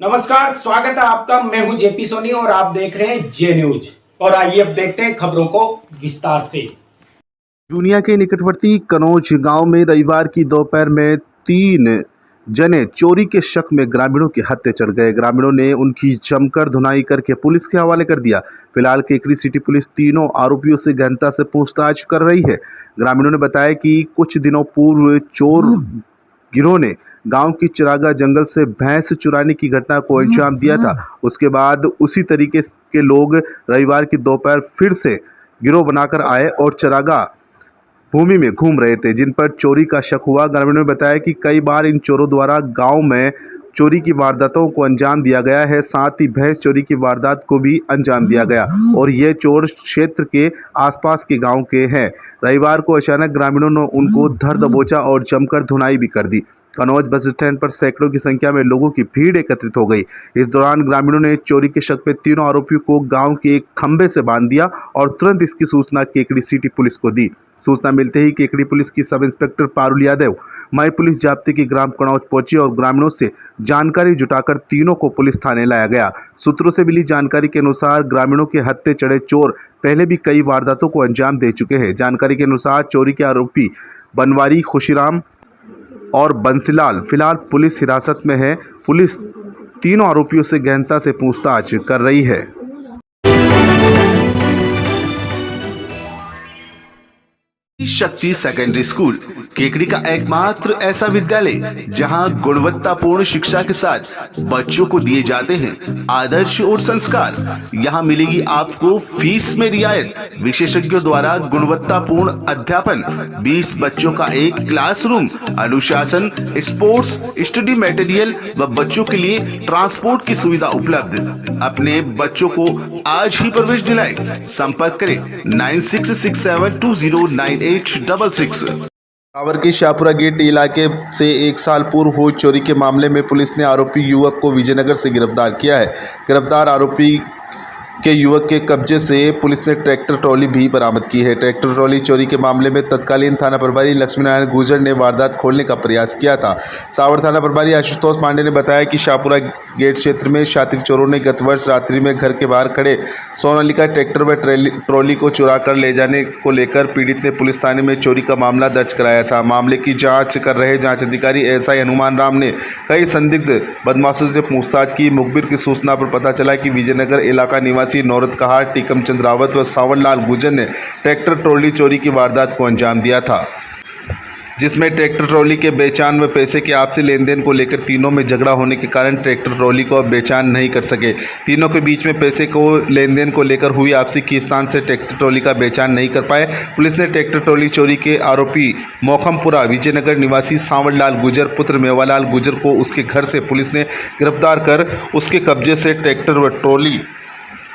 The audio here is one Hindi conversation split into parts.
नमस्कार, स्वागत है आपका। मैं हूं जेपी सोनी और आप देख रहे हैं जे न्यूज। और आइए अब देखते हैं खबरों को विस्तार से। जूनिया के निकटवर्ती कनौज गांव में रविवार की दोपहर में 3 जने चोरी के शक में ग्रामीणों के हत्थे चढ़ गए। ग्रामीणों ने उनकी जमकर धुनाई करके पुलिस के हवाले कर दिया। फिलहाल केकड़ी सिटी पुलिस तीनों आरोपियों से गहनता से पूछताछ कर रही है। ग्रामीणों ने बताया कि कुछ दिनों पूर्व चोर गिरोह ने गांव की चिरागा जंगल से भैंस चुराने की घटना को अंजाम दिया था। उसके बाद उसी तरीके के लोग रविवार की दोपहर फिर से गिरोह बनाकर आए और चिरागा भूमि में घूम रहे थे, जिन पर चोरी का शक हुआ। ग्रामीणों ने बताया कि कई बार इन चोरों द्वारा गांव में चोरी की वारदातों को अंजाम दिया गया है। साथ ही भैंस चोरी की वारदात को भी अंजाम दिया गया और ये चोर क्षेत्र के आसपास के गांव के हैं। रविवार को अचानक ग्रामीणों ने उनको धर दबोचा और जमकर धुनाई भी कर दी। कनौज बस स्टैंड पर सैकड़ों की संख्या में लोगों की भीड़ एकत्रित हो गई। इस दौरान ग्रामीणों ने चोरी के शक में तीनों आरोपियों को गांव के एक खंभे से बांध दिया और तुरंत इसकी सूचना केकड़ी सिटी पुलिस को दी। सूचना मिलते ही केकड़ी पुलिस की सब इंस्पेक्टर पारुल यादव मई पुलिस जाब्ते की ग्राम कनौज पहुंची और ग्रामीणों से जानकारी जुटाकर तीनों को पुलिस थाने लाया गया। सूत्रों से मिली जानकारी के अनुसार ग्रामीणों के हत्थे चढ़े चोर पहले भी कई वारदातों को अंजाम दे चुके हैं। जानकारी के अनुसार चोरी के आरोपी बनवारी, खुशीराम और बंसीलाल फिलहाल पुलिस हिरासत में है। पुलिस तीनों आरोपियों से गहनता से पूछताछ कर रही है। शक्ति सेकेंडरी स्कूल केकड़ी का एकमात्र ऐसा विद्यालय जहां गुणवत्तापूर्ण शिक्षा के साथ बच्चों को दिए जाते हैं आदर्श और संस्कार। यहां मिलेगी आपको फीस में रियायत, विशेषज्ञों द्वारा गुणवत्तापूर्ण अध्यापन, 20 बच्चों का एक क्लासरूम, अनुशासन, स्पोर्ट्स, स्टडी मटेरियल व बच्चों के लिए ट्रांसपोर्ट की सुविधा उपलब्ध। अपने बच्चों को आज ही प्रवेश दिलाएं। संपर्क करें 9667209866। सावर के शाहपुरा गेट इलाके से 1 साल पूर्व हुई चोरी के मामले में पुलिस ने आरोपी युवक को विजयनगर से गिरफ्तार किया है। गिरफ्तार आरोपी के युवक के कब्जे से पुलिस ने ट्रैक्टर ट्रॉली भी बरामद की है। ट्रैक्टर ट्रॉली चोरी के मामले में तत्कालीन थाना प्रभारी लक्ष्मीनारायण गुर्जर ने वारदात खोलने का प्रयास किया था। सावर थाना प्रभारी आशुतोष पांडे ने बताया कि शाहपुरा गेट क्षेत्र में शातिर चोरों ने गत वर्ष रात्रि में घर के बाहर खड़े सोनालिका ट्रैक्टर व ट्रॉली को चुरा कर ले जाने को लेकर पीड़ित ने पुलिस थाने में चोरी का मामला दर्ज कराया था। मामले की जाँच कर रहे जाँच अधिकारी एसआई हनुमान राम ने कई संदिग्ध बदमाशों से पूछताछ की। मुखबिर की सूचना पर पता चला कि विजयनगर इलाका निवासी नौरत कहार, टीकम चंद रावत व सावरलाल गुर्जर ने ट्रैक्टर ट्रॉली चोरी की वारदात को अंजाम दिया था, जिसमें ट्रैक्टर ट्रॉली के बेचान व पैसे के आपसी लेन देन को लेकर तीनों में झगड़ा होने के कारण ट्रैक्टर ट्रॉली को बेचान नहीं कर सके। तीनों के बीच में पैसे को लेन देन को लेकर हुई आपसी खींचतान से ट्रैक्टर ट्रॉली का बेचान नहीं कर पाए। पुलिस ने ट्रैक्टर ट्रॉली चोरी के आरोपी मोखमपुरा विजयनगर निवासी सांवरलाल गुर्जर पुत्र मेवालाल गुर्जर को उसके घर से पुलिस ने गिरफ्तार कर उसके कब्जे से ट्रैक्टर व ट्रॉली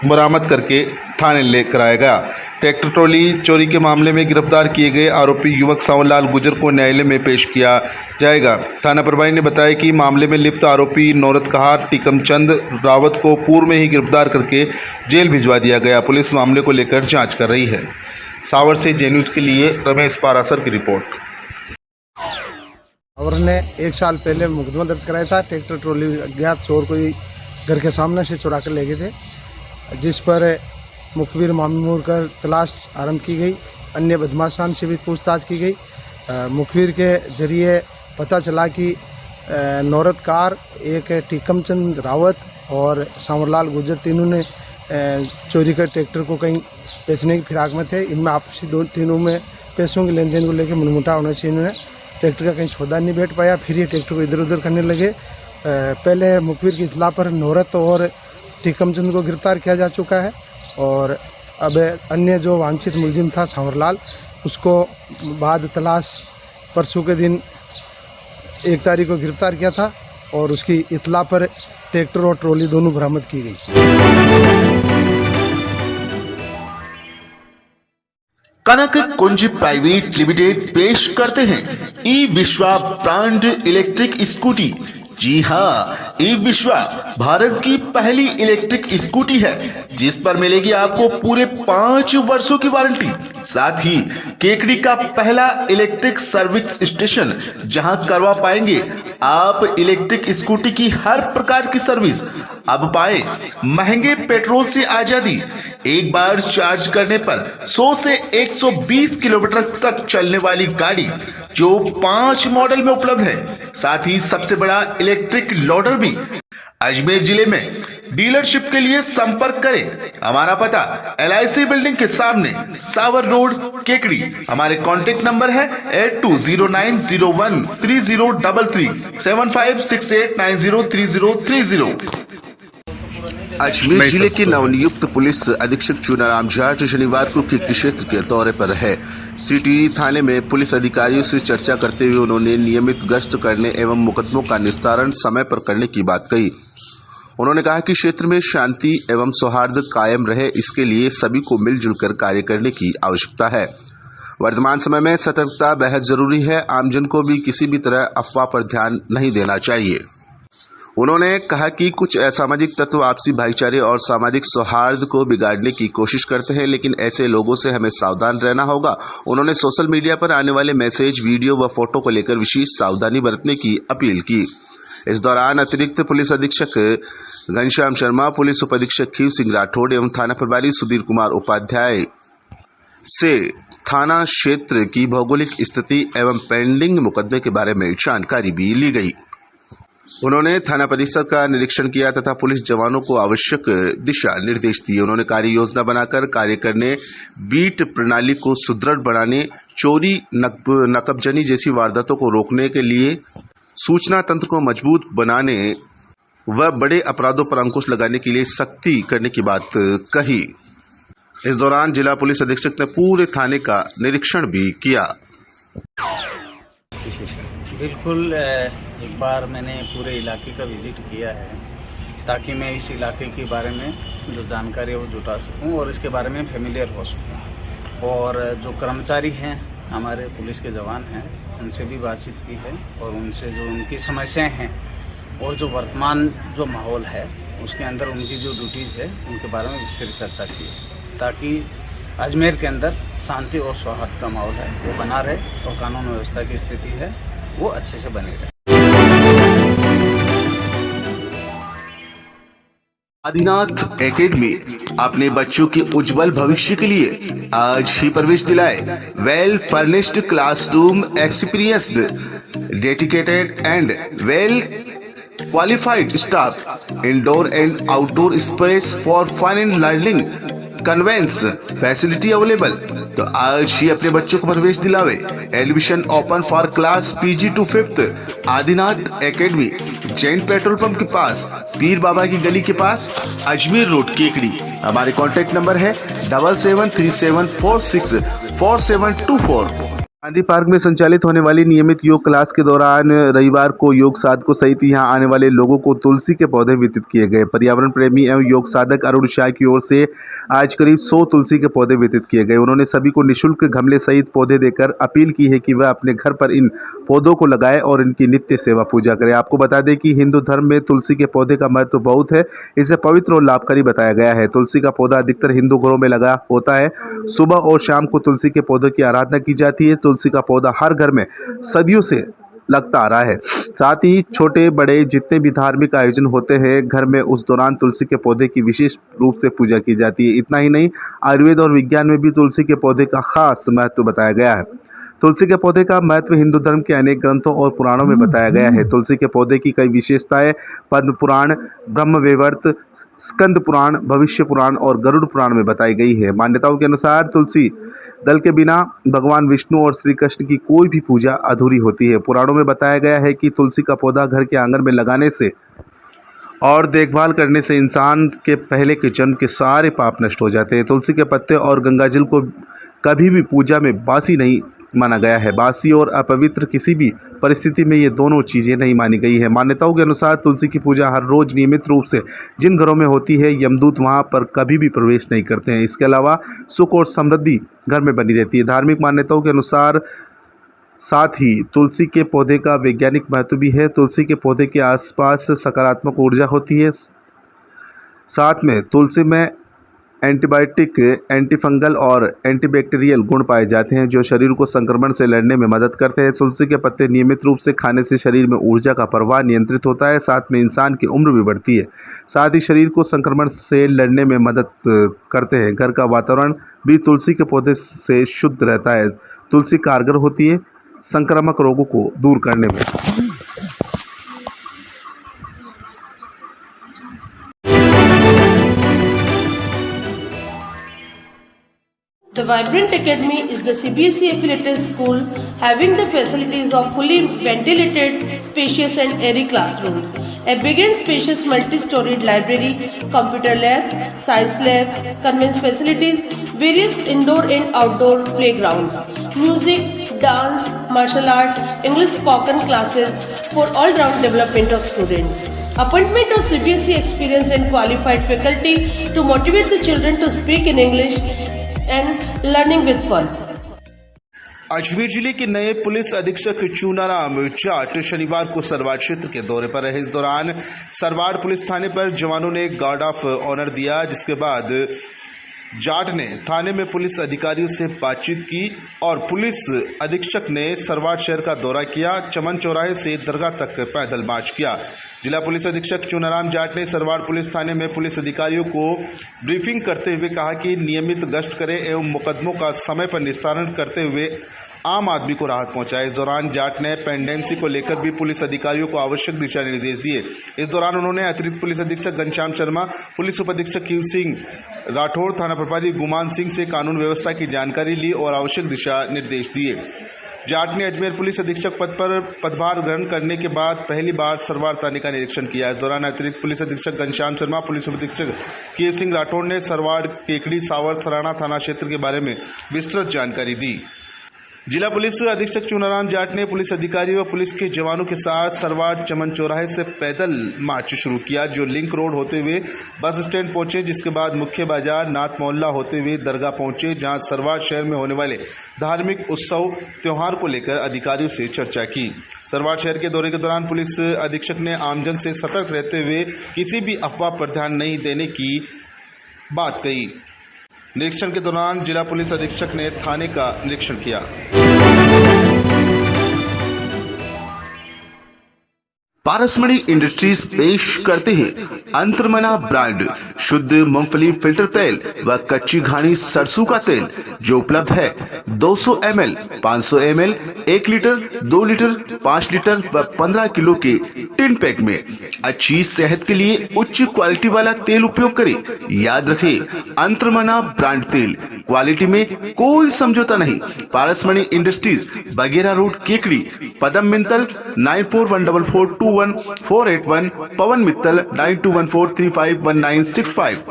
बरामद करके थाने लेकर आया गया। ट्रैक्टर ट्रॉली चोरी के मामले में गिरफ्तार किए गए आरोपी युवक सांवरलाल गुर्जर को न्यायालय में पेश किया जाएगा। थाना प्रभारी ने बताया कि मामले में लिप्त आरोपी नौरत कहार, टीकम चंद रावत को पूर्व में ही गिरफ्तार करके जेल भिजवा दिया गया। पुलिस मामले को लेकर जांच कर रही है। सावर से जे न्यूज के लिए रमेश पारासर की रिपोर्ट। और ने 1 साल पहले मुकदमा दर्ज कराया था। ट्रैक्टर ट्रॉली अज्ञात चोर कोई घर के सामने से चुरा कर ले गए थे, जिस पर मुखबिर मामूर कर तलाश आरंभ की गई। अन्य बदमाशान से भी पूछताछ की गई। मुखबिर के जरिए पता चला कि नौरत कार, एक टीकम चंद रावत और सांवरलाल गुर्जर तीनों ने चोरी कर ट्रैक्टर को कहीं बेचने की फिराक में थे। इनमें आपसी तीनों में पैसों के लेन देन को लेकर मनमुटाव होने से इन्होंने ट्रैक्टर का कहीं सौदा नहीं बैठ पाया। फिर ये ट्रैक्टर को इधर उधर करने लगे। पहले मुखबिर की इतला पर नौरत और टीकम चंद को गिरफ्तार किया जा चुका है और अब अन्य जो वांछित मुलजिम था सांवरलाल, उसको बाद तलाश परसों के दिन 1 तारीख को गिरफ्तार किया था और उसकी इतला पर ट्रैक्टर और ट्रॉली दोनों बरामद की गई। कनक कुंज प्राइवेट लिमिटेड पेश करते हैं ई विश्वा ब्रांड इलेक्ट्रिक स्कूटी। जी हाँ, ई विश्वा भारत की पहली इलेक्ट्रिक स्कूटी है जिस पर मिलेगी आपको पूरे 5 वर्षों की वारंटी। साथ ही केकड़ी का पहला इलेक्ट्रिक सर्विस स्टेशन जहां करवा पाएंगे आप इलेक्ट्रिक स्कूटी की हर प्रकार की सर्विस अब पाएं महंगे पेट्रोल से आजादी। एक बार चार्ज करने पर 100 से 120 किलोमीटर तक चलने वाली गाड़ी जो 5 मॉडल में उपलब्ध है। साथ ही सबसे बड़ा इलेक्ट्रिक लोडर भी। अजमेर जिले में डीलरशिप के लिए संपर्क करें। हमारा पता LIC बिल्डिंग के सामने, सावर रोड, केकड़ी। हमारे कॉन्टेक्ट नंबर है 8209013033 7568903030। अजमेर जिले के नवनियुक्त पुलिस अधीक्षक चुनाराम जाट शनिवार को केकड़ी क्षेत्र के दौरे पर है। सिटी थाने में पुलिस अधिकारियों से चर्चा करते हुए उन्होंने नियमित गश्त करने एवं मुकदमों का निस्तारण समय पर करने की बात कही। उन्होंने कहा कि क्षेत्र में शांति एवं सौहार्द कायम रहे, इसके लिए सभी को मिलजुल कर कार्य करने की आवश्यकता है। वर्तमान समय में सतर्कता बेहद जरूरी है। आमजन को भी किसी भी तरह अफवाह पर ध्यान नहीं देना चाहिए। उन्होंने कहा कि कुछ असामाजिक तत्व आपसी भाईचारे और सामाजिक सौहार्द को बिगाड़ने की कोशिश करते हैं, लेकिन ऐसे लोगों से हमें सावधान रहना होगा। उन्होंने सोशल मीडिया पर आने वाले मैसेज, वीडियो व फोटो को लेकर विशेष सावधानी बरतने की अपील की। इस दौरान अतिरिक्त पुलिस अधीक्षक घनश्याम शर्मा, पुलिस उप अधीक्षक खीव सिंह राठौड़ एवं थाना प्रभारी सुधीर कुमार उपाध्याय से थाना क्षेत्र की भौगोलिक स्थिति एवं पेंडिंग मुकदमे के बारे में जानकारी भी ली गई। उन्होंने थाना परिसर का निरीक्षण किया तथा पुलिस जवानों को आवश्यक दिशा निर्देश दिए। उन्होंने कार्य योजना बनाकर कार्य करने, बीट प्रणाली को सुदृढ़ बनाने, चोरी, नकबजनी जैसी वारदातों को रोकने के लिए सूचना तंत्र को मजबूत बनाने व बड़े अपराधों पर अंकुश लगाने के लिए सख्ती करने की बात कही। इस दौरान जिला पुलिस अधीक्षक ने पूरे थाने का निरीक्षण भी किया। बिल्कुल, एक बार मैंने पूरे इलाके का विजिट किया है ताकि मैं इस इलाके के बारे में जो जानकारी है वो जुटा सकूं और इसके बारे में फेमिलियर हो सकूं। और जो कर्मचारी हैं, हमारे पुलिस के जवान हैं, उनसे भी बातचीत की है और उनसे जो उनकी समस्याएं हैं और जो वर्तमान जो माहौल है उसके अंदर उनकी जो ड्यूटीज़ है उनके बारे में विस्तृत चर्चा की है ताकि अजमेर के अंदर शांति और सौहार्द का माहौल है वो बना रहे और कानून व्यवस्था की स्थिति है वो अच्छे से बनी रहे। आदिनाथ एकेडमी अपने बच्चों के उज्जवल भविष्य के लिए आज ही प्रवेश दिलाए। Well furnished classroom, experienced, dedicated and well qualified staff, indoor and outdoor space for fun and learning, conveyance facility available. तो आज ही अपने बच्चों को प्रवेश दिलावे। Admission open for class PG to 5th। Adinath academy, Jain petrol pump के पास, पीर बाबा की गली के पास, अजमेर रोड, केकड़ी। हमारे कॉन्टेक्ट नंबर है 7737464724। गांधी पार्क में संचालित होने वाली नियमित योग क्लास के दौरान रविवार को योग साधकों सहित यहां आने वाले लोगों को तुलसी के पौधे वितरित किए गए। पर्यावरण प्रेमी एवं योग साधक अरुण शाह की ओर से आज करीब 100 तुलसी के पौधे वितरित किए गए। उन्होंने सभी को निःशुल्क गमले सहित पौधे देकर अपील की है कि वह अपने घर पर इन पौधों को लगाए और इनकी नित्य सेवा पूजा करें। आपको बता दें कि हिंदू धर्म में तुलसी के पौधे का महत्व बहुत है। इसे पवित्र और लाभकारी बताया गया है। तुलसी का पौधा अधिकतर हिंदू घरों में लगा होता है। सुबह और शाम को तुलसी के पौधों की आराधना की जाती है। तुलसी का पौधा हर घर में सदियों से लगता आ रहा है। साथ ही छोटे बड़े जितने भी धार्मिक आयोजन होते हैं घर में, उस दौरान तुलसी के पौधे की विशेष रूप से पूजा की जाती है। इतना ही नहीं, आयुर्वेद और विज्ञान में भी तुलसी के पौधे का खास महत्व बताया गया है। तुलसी के पौधे का महत्व हिंदू धर्म के अनेक ग्रंथों और पुराणों में बताया गया है। तुलसी के पौधे की कई विशेषताएं पद्म पुराण, ब्रह्मवैवर्त, स्कंद पुराण, भविष्य पुराण और गरुड़ पुराण में बताई गई है। मान्यताओं के अनुसार तुलसी दल के बिना भगवान विष्णु और श्री कृष्ण की कोई भी पूजा अधूरी होती है। पुराणों में बताया गया है कि तुलसी का पौधा घर के आंगन में लगाने से और देखभाल करने से इंसान के पहले के जन्म के सारे पाप नष्ट हो जाते हैं। तुलसी के पत्ते और गंगाजल को कभी भी पूजा में बासी नहीं माना गया है। बासी और अपवित्र किसी भी परिस्थिति में ये दोनों चीज़ें नहीं मानी गई है। मान्यताओं के अनुसार तुलसी की पूजा हर रोज नियमित रूप से जिन घरों में होती है, यमदूत वहां पर कभी भी प्रवेश नहीं करते हैं। इसके अलावा सुख और समृद्धि घर में बनी रहती है। धार्मिक मान्यताओं के अनुसार साथ ही तुलसी के पौधे का वैज्ञानिक महत्व भी है। तुलसी के पौधे के आसपास सकारात्मक ऊर्जा होती है। साथ में तुलसी में एंटीबायोटिक, एंटीफंगल और एंटीबैक्टीरियल गुण पाए जाते हैं जो शरीर को संक्रमण से लड़ने में मदद करते हैं। तुलसी के पत्ते नियमित रूप से खाने से शरीर में ऊर्जा का प्रवाह नियंत्रित होता है, साथ में इंसान की उम्र भी बढ़ती है। साथ ही शरीर को संक्रमण से लड़ने में मदद करते हैं। घर का वातावरण भी तुलसी के पौधे से शुद्ध रहता है। तुलसी कारगर होती है संक्रामक रोगों को दूर करने में। The Vibrant Academy is the CBSE affiliated school having the facilities of fully ventilated, spacious and airy classrooms, a big and spacious multi-storied library, computer lab, science lab, convents facilities, various indoor and outdoor playgrounds, music, dance, martial art, English spoken classes for all-round development of students. Appointment of CBSE experienced and qualified faculty to motivate the children to speak in English and learning with fun. Ajmer जिले के नए पुलिस अधीक्षक चूनाराम जाट शनिवार को सरवाड़ क्षेत्र के दौरे पर रहे। इस दौरान सरवाड़ पुलिस थाने पर जवानों ने गार्ड ऑफ ऑनर दिया, जिसके बाद जाट ने थाने में पुलिस अधिकारियों से बातचीत की और पुलिस अधीक्षक ने सरवाड़ शहर का दौरा किया। चमन चौराहे से दरगाह तक पैदल मार्च किया। जिला पुलिस अधीक्षक चूनाराम जाट ने सरवाड़ पुलिस थाने में पुलिस अधिकारियों को ब्रीफिंग करते हुए कहा कि नियमित गश्त करें एवं मुकदमों का समय पर निस्तारण करते हुए आम आदमी को राहत पहुंचाए। इस दौरान जाट ने पेंडेंसी को लेकर भी पुलिस अधिकारियों को आवश्यक दिशा निर्देश दिए। इस दौरान उन्होंने अतिरिक्त पुलिस अधीक्षक घनश्याम शर्मा, पुलिस उप अधीक्षक क्यू सिंह राठौड़, थाना प्रभारी गुमान सिंह से कानून व्यवस्था की जानकारी ली और आवश्यक दिशा निर्देश दिए। जाट ने अजमेर पुलिस अधीक्षक पद पर पदभार ग्रहण करने के बाद पहली बार सरवाड़ थाने का निरीक्षण किया। इस दौरान अतिरिक्त पुलिस अधीक्षक घनश्याम शर्मा, पुलिस उप अधीक्षक के सिंह राठौड़ ने सरवाड़, केकड़ी, सावर, सराना थाना क्षेत्र के बारे में विस्तृत जानकारी दी। जिला पुलिस अधीक्षक चूनाराम जाट ने पुलिस अधिकारियों व पुलिस के जवानों के साथ सरवाड़ चमन चौराहे से पैदल मार्च शुरू किया, जो लिंक रोड होते हुए बस स्टैंड पहुंचे, जिसके बाद मुख्य बाजार, नाथ मोहल्ला होते हुए दरगाह पहुंचे, जहां सरवाड़ शहर में होने वाले धार्मिक उत्सव त्योहार को लेकर अधिकारियों से चर्चा की। सरवाड़ शहर के दौरे के दौरान पुलिस अधीक्षक ने आमजन से सतर्क रहते हुए किसी भी अफवाह पर ध्यान नहीं देने की बात कही। निरीक्षण के दौरान जिला पुलिस अधीक्षक ने थाने का निरीक्षण किया। पारसमणि इंडस्ट्रीज पेश करते हैं अंतर्मना ब्रांड शुद्ध मूंगफली फिल्टर तेल व कच्ची घानी सरसों का तेल, जो उपलब्ध है 200 ml, 500 ml, 1 litre, 2 litre, 5 litre व 15 किलो के टिन पैक में। अच्छी सेहत के लिए उच्च क्वालिटी वाला तेल उपयोग करें। याद रखें, अंतर्मना ब्रांड तेल, क्वालिटी में कोई समझौता नहीं। पारसमणि इंडस्ट्रीज, बगेरा रोड, केकड़ी। पदम मित्तल 9414421481, पवन मित्तल 9214351965।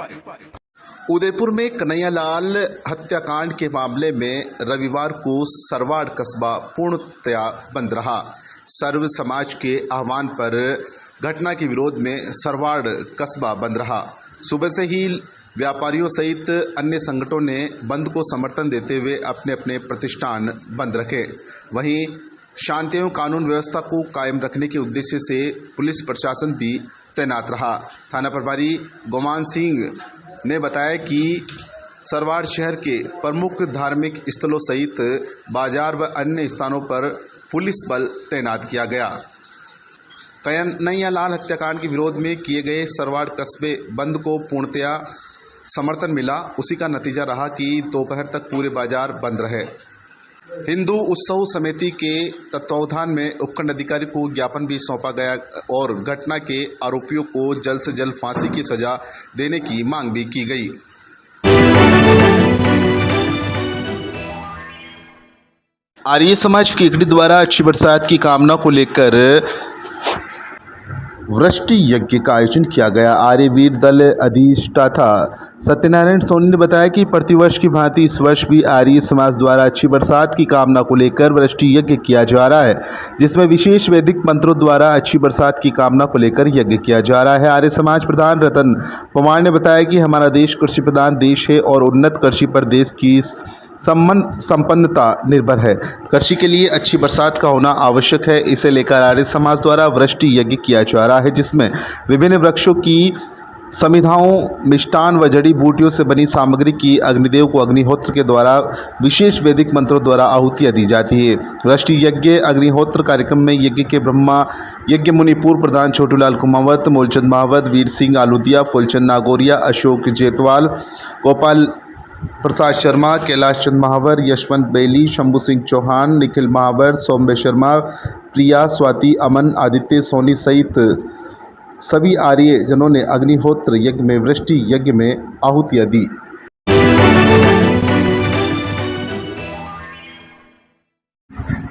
उदयपुर में कन्हैयालाल हत्याकांड के मामले में रविवार को सरवाड़ कस्बा पूर्णतया बंद रहा। सर्व समाज के आह्वान पर घटना के विरोध में सरवाड़ कस्बा बंद रहा। सुबह से ही व्यापारियों सहित अन्य संगठनों ने बंद को समर्थन देते हुए अपने अपने प्रतिष्ठान बंद रखे। वहीं शांति एवं कानून व्यवस्था को कायम रखने के उद्देश्य से पुलिस प्रशासन भी तैनात रहा। थाना प्रभारी गुमान सिंह ने बताया कि सरवाड़ शहर के प्रमुख धार्मिक स्थलों सहित बाजार व अन्य स्थानों पर पुलिस बल तैनात किया गया। कन्हैयालाल हत्याकांड के विरोध में किए गए सरवाड़ कस्बे बंद को पूर्णतया समर्थन मिला। उसी का नतीजा रहा कि दोपहर तक पूरे बाजार बंद रहे। हिंदू उत्सव समिति के तत्वावधान में उपखंड अधिकारी को ज्ञापन भी सौंपा गया और घटना के आरोपियों को जल्द से जल्द फांसी की सजा देने की मांग भी की गई। आर्य समाज केकड़ी द्वारा अच्छी बरसात की कामना को लेकर वृष्टि यज्ञ का आयोजन किया गया। आर्यवीर दल अधिष्ठाता सत्यनारायण सोनी ने बताया कि प्रतिवर्ष की भांति इस वर्ष भी आर्य समाज द्वारा अच्छी बरसात की कामना को लेकर वृष्टि यज्ञ किया जा रहा है, जिसमें विशेष वैदिक मंत्रों द्वारा अच्छी बरसात की कामना को लेकर यज्ञ किया जा रहा है। आर्य समाज प्रधान रतन कुमार ने बताया कि हमारा देश कृषि प्रधान देश है और उन्नत कृषि पर देश की संपन्नता निर्भर है। कृषि के लिए अच्छी बरसात का होना आवश्यक है। इसे लेकर आर्य समाज द्वारा वृष्टि यज्ञ किया जा रहा है, जिसमें विभिन्न वृक्षों की समिधाओं, मिष्टान व जड़ी बूटियों से बनी सामग्री की अग्निदेव को अग्निहोत्र के द्वारा विशेष वैदिक मंत्रों द्वारा आहुतियाँ दी जाती है। राष्ट्रीय यज्ञ अग्निहोत्र कार्यक्रम में यज्ञ के ब्रह्मा यज्ञ मुनि पूर्व प्रधान छोटूलाल कुमावत, मूलचंद महावत, वीर सिंह आलूदिया, फुलचंद नागौरिया, अशोक जेतवाल, गोपाल प्रसाद शर्मा, कैलाश चंद महावर, यशवंत बेली, शंभू सिंह चौहान, निखिल महावर, सौम्य शर्मा, प्रिया, स्वाति, अमन, आदित्य सोनी सहित सभी आर्य जनों ने अग्निहोत्र यज्ञ में वृष्टि यज्ञ में आहुतियाँ दी।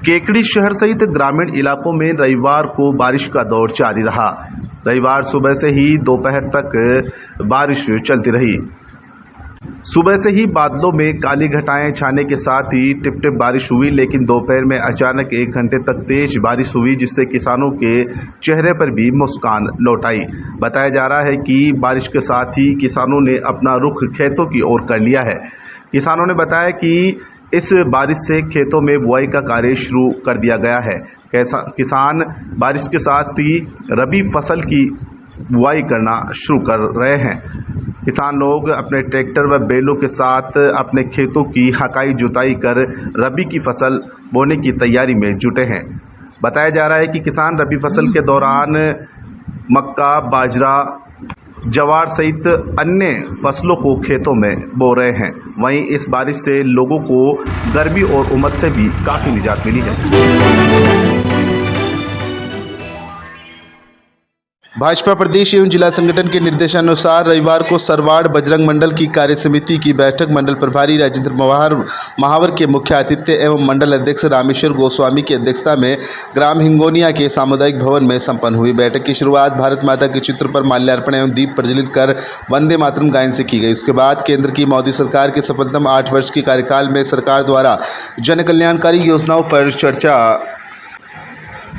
केकड़ी शहर सहित ग्रामीण इलाकों में रविवार को बारिश का दौर जारी रहा। रविवार सुबह से ही दोपहर तक बारिश चलती रही। सुबह से ही बादलों में काली घटाएं छाने के साथ ही टिप टिप बारिश हुई, लेकिन दोपहर में अचानक 1 घंटे तक तेज बारिश हुई, जिससे किसानों के चेहरे पर भी मुस्कान लौट आई। बताया जा रहा है कि बारिश के साथ ही किसानों ने अपना रुख खेतों की ओर कर लिया है। किसानों ने बताया कि इस बारिश से खेतों में बुआई का कार्य शुरू कर दिया गया है। किसान बारिश के साथ ही रबी फसल की बुआई करना शुरू कर रहे हैं। किसान लोग अपने ट्रैक्टर व बैलों के साथ अपने खेतों की हकाई जुताई कर रबी की फसल बोने की तैयारी में जुटे हैं। बताया जा रहा है कि किसान रबी फसल के दौरान मक्का, बाजरा, ज्वार सहित अन्य फसलों को खेतों में बो रहे हैं। वहीं इस बारिश से लोगों को गर्मी और उमस से भी काफ़ी निजात मिली है। भाजपा प्रदेश एवं जिला संगठन के निर्देशानुसार रविवार को सरवाड़ बजरंग मंडल की कार्य समिति की बैठक मंडल प्रभारी राजेंद्र महावर के मुख्य आतिथ्य एवं मंडल अध्यक्ष रामेश्वर गोस्वामी की अध्यक्षता में ग्राम हिंगोनिया के सामुदायिक भवन में संपन्न हुई। बैठक की शुरुआत भारत माता के चित्र पर माल्यार्पण एवं दीप प्रज्वलित कर वंदे मातरम गायन से की गई। उसके बाद केंद्र की मोदी सरकार के सफलतम 8 वर्ष के कार्यकाल में सरकार द्वारा जन कल्याणकारी योजनाओं पर चर्चा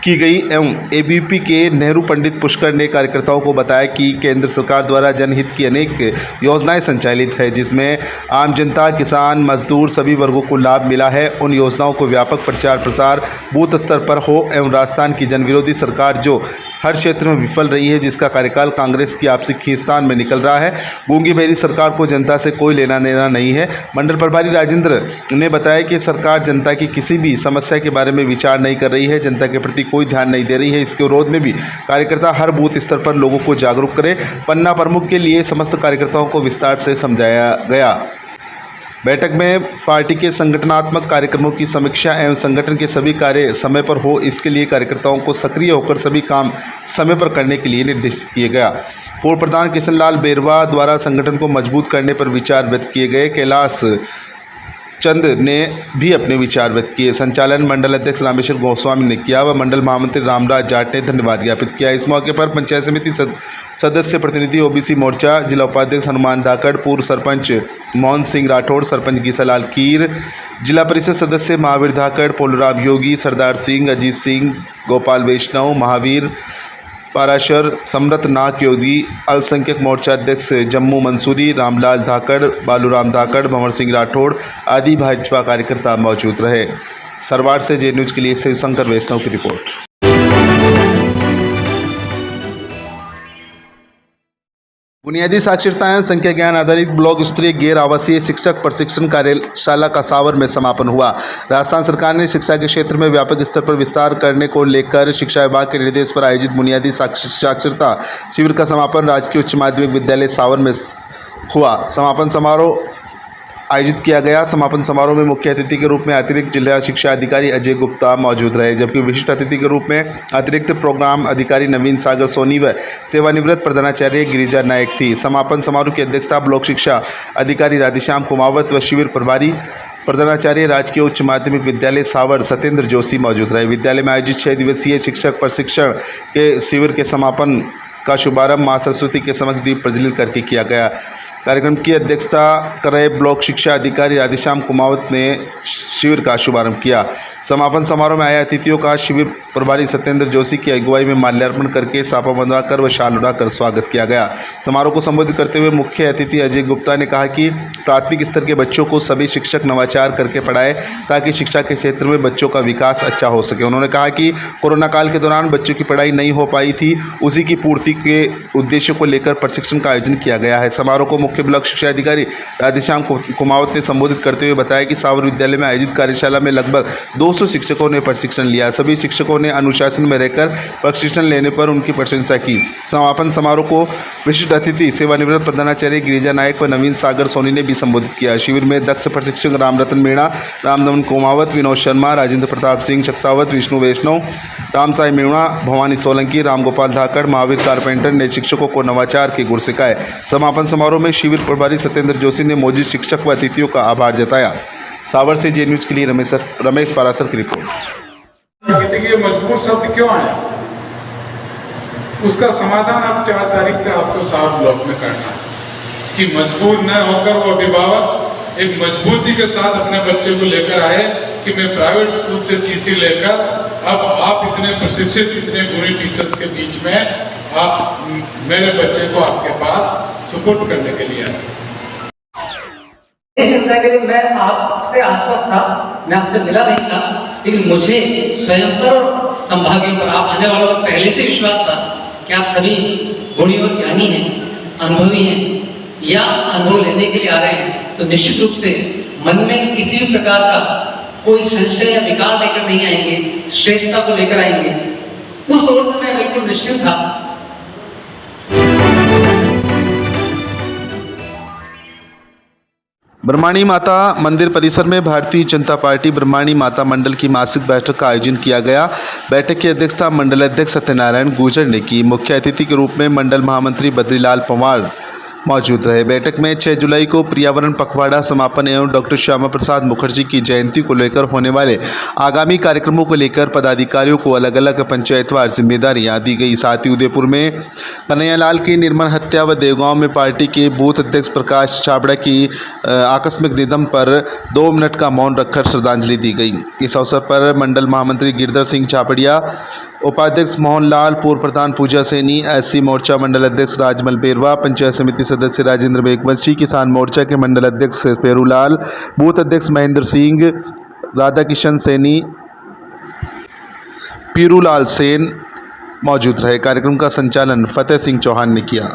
की गई एवं एबीपी के नेहरू पंडित पुष्कर ने कार्यकर्ताओं को बताया कि केंद्र सरकार द्वारा जनहित की अनेक योजनाएं संचालित है, जिसमें आम जनता, किसान, मजदूर सभी वर्गों को लाभ मिला है। उन योजनाओं को व्यापक प्रचार प्रसार बूथ स्तर पर हो एवं राजस्थान की जनविरोधी सरकार जो हर क्षेत्र में विफल रही है, जिसका कार्यकाल कांग्रेस की आपसी खींचतान में निकल रहा है, गूंगी बहरी सरकार को जनता से कोई लेना देना नहीं है। मंडल प्रभारी राजेंद्र ने बताया कि सरकार जनता की किसी भी समस्या के बारे में विचार नहीं कर रही है, जनता के प्रति कोई ध्यान नहीं दे रही है। इसके विरोध में भी कार्यकर्ता हर बूथ स्तर पर लोगों को जागरूक करें। पन्ना प्रमुख के लिए समस्त कार्यकर्ताओं को विस्तार से समझाया गया। बैठक में पार्टी के संगठनात्मक कार्यक्रमों की समीक्षा एवं संगठन के सभी कार्य समय पर हो, इसके लिए कार्यकर्ताओं को सक्रिय होकर सभी काम समय पर करने के लिए निर्देशित किया गया। पूर्व प्रधान किशनलाल बेरवा द्वारा संगठन को मजबूत करने पर विचार व्यक्त किए गए। कैलाश चंद ने भी अपने विचार व्यक्त किए। संचालन मंडल अध्यक्ष रामेश्वर गोस्वामी ने किया व मंडल महामंत्री रामराज जाट ने धन्यवाद ज्ञापित किया। इस मौके पर पंचायत समिति सदस्य प्रतिनिधि ओबीसी मोर्चा जिला उपाध्यक्ष हनुमान धाकड़, पूर्व सरपंच मोहन सिंह राठौड़, सरपंच गीसालाल कीर, जिला परिषद सदस्य महावीर धाकड़, पोलराम योगी, सरदार सिंह, अजीत सिंह, गोपाल वैष्णव, महावीर पाराशर, समरथ नाग योगी, अल्पसंख्यक मोर्चा अध्यक्ष जम्मू मंसूरी, रामलाल धाकड़, बालूराम धाकड़, भंवर सिंह राठौड़ आदि भाजपा कार्यकर्ता मौजूद रहे। सरवाड़ से जे न्यूज के लिए शिवशंकर वैष्णव की रिपोर्ट। बुनियादी साक्षरता एवं संख्या ज्ञान आधारित ब्लॉक स्तरीय गैर आवासीय शिक्षक प्रशिक्षण कार्यशाला का सावर में समापन हुआ। राजस्थान सरकार ने शिक्षा के क्षेत्र में व्यापक स्तर पर विस्तार करने को लेकर शिक्षा विभाग के निर्देश पर आयोजित बुनियादी साक्षरता शिविर का समापन राजकीय उच्च माध्यमिक विद्यालय सावर में हुआ। समापन समारोह आयोजित किया गया। समापन समारोह में मुख्य अतिथि के रूप में अतिरिक्त जिला शिक्षा अधिकारी अजय गुप्ता मौजूद रहे, जबकि विशिष्ट अतिथि के रूप में अतिरिक्त प्रोग्राम अधिकारी नवीन सागर सोनी व सेवानिवृत्त प्रधानाचार्य गिरिजा नायक थी। समापन समारोह की अध्यक्षता ब्लॉक शिक्षा अधिकारी राधेश्याम कुमावत व शिविर प्रभारी प्रधानाचार्य राजकीय उच्च माध्यमिक विद्यालय सावर सत्येंद्र जोशी मौजूद रहे। विद्यालय में आयोजित 6 दिवसीय शिक्षक प्रशिक्षण के शिविर के समापन का शुभारंभ मां सरस्वती के समक्ष दीप प्रज्वलित करके किया गया। कार्यक्रम की अध्यक्षता कर रहे ब्लॉक शिक्षा अधिकारी राधेश्याम कुमावत ने शिविर का शुभारंभ किया। समापन समारोह में आए अतिथियों का शिविर प्रभारी सत्येंद्र जोशी की अगुवाई में माल्यार्पण करके साफा बंधवाकर व शाल उड़ाकर स्वागत किया गया। समारोह को संबोधित करते हुए मुख्य अतिथि अजय गुप्ता ने कहा कि प्राथमिक स्तर के बच्चों को सभी शिक्षक नवाचार करके पढ़ाएं ताकि शिक्षा के क्षेत्र में बच्चों का विकास अच्छा हो सके। उन्होंने कहा कि कोरोना काल के दौरान बच्चों की पढ़ाई नहीं हो पाई थी, उसी की पूर्ति के उद्देश्यों को लेकर प्रशिक्षण का आयोजन किया गया है। समारोह को मुख्य ब्लॉक शिक्षा अधिकारी राधेश्याम कुमावत ने संबोधित करते हुए बताया कि सावर विद्यालय में आयोजित कार्यशाला में लगभग 200 शिक्षकों ने प्रशिक्षण लिया। सभी शिक्षकों ने अनुशासन में रहकर प्रशिक्षण लेने पर उनकी प्रशंसा की। समापन समारोह को विशिष्ट अतिथि सेवानिवृत्त प्रधानाचार्य गिरिजा नायक व नवीन सागर सोनी ने भी संबोधित किया। शिविर में दक्ष प्रशिक्षक रामरतन मीणा, रामदमन कुमावत, विनोद शर्मा, राजेंद्र प्रताप सिंह शक्तावत, विष्णु वैष्णव, रामसाई मीणा, भवानी सोलंकी, रामगोपाल धाकड़, महावीर कारपेंटर ने शिक्षकों को नवाचार के गुर सिखाए। समापन समारोह में शिविर प्रभारी सत्येंद्र जोशी ने मौजूद शिक्षक व अतिथियों का आभार जताया। सावर से जे न्यूज के लिए रमेश पारासर की रिपोर्ट। मजबूर शब्द क्यों आया, उसका समाधान अब 4 तारीख से आपको साफ ब्लॉक में करना है कि मजबूर न होकर वो अभिभावक एक मजबूती के साथ अपने बच्चे को लेकर आए कि मैं प्राइवेट स्कूल से टीसी लेकर अब आप इतने प्रशिक्षित, इतने बुरे टीचर्स के बीच में आप मेरे बच्चे को आपके पास सुपुर्द करने के लिए आए। के लिए मैं आपसे आश्वस्त था, मैं आपसे मिला नहीं था, लेकिन मुझे स्वयं पर और संभागियों पर, आप आने वालों पर पहले से विश्वास था कि आप सभी गुणी और ज्ञानी हैं, अनुभवी हैं या अनुभव लेने के लिए आ रहे हैं, तो निश्चित रूप से मन में किसी भी प्रकार का कोई संशय या विकार लेकर नहीं आएंगे, श्रेष्ठता को लेकर आएंगे। उस ओर से मैं बिल्कुल निश्चित था। ब्रह्माणी माता मंदिर परिसर में भारतीय जनता पार्टी ब्रह्माणी माता मंडल की मासिक बैठक का आयोजन किया गया। बैठक की अध्यक्षता मंडल अध्यक्ष सत्यनारायण गुर्जर ने की। मुख्य अतिथि के रूप में मंडल महामंत्री बद्रीलाल पंवार मौजूद रहे। बैठक में 6 जुलाई को पर्यावरण पखवाड़ा समापन एवं डॉक्टर श्यामा प्रसाद मुखर्जी की जयंती को लेकर होने वाले आगामी कार्यक्रमों को लेकर पदाधिकारियों को अलग अलग पंचायतवार जिम्मेदारियां दी गई। साथ ही उदयपुर में कन्हैयालाल की निर्मम हत्या व देवगांव में पार्टी के बूथ अध्यक्ष प्रकाश छाबड़ा की आकस्मिक निधन पर 2 मिनट का मौन रखकर श्रद्धांजलि दी गई। इस अवसर पर मंडल महामंत्री गिरधर सिंह छापड़िया, उपाध्यक्ष मोहनलाल, पूर्व प्रधान पूजा सैनी, SC मोर्चा मंडल अध्यक्ष राजमल बेरवा, पंचायत समिति सदस्य राजेंद्र बेगवंशी, किसान मोर्चा के मंडल अध्यक्ष पेरूलाल, बूथ अध्यक्ष महेंद्र सिंह, राधा किशन सैनी, पीरूलाल सेन मौजूद रहे। कार्यक्रम का संचालन फतेह सिंह चौहान ने किया।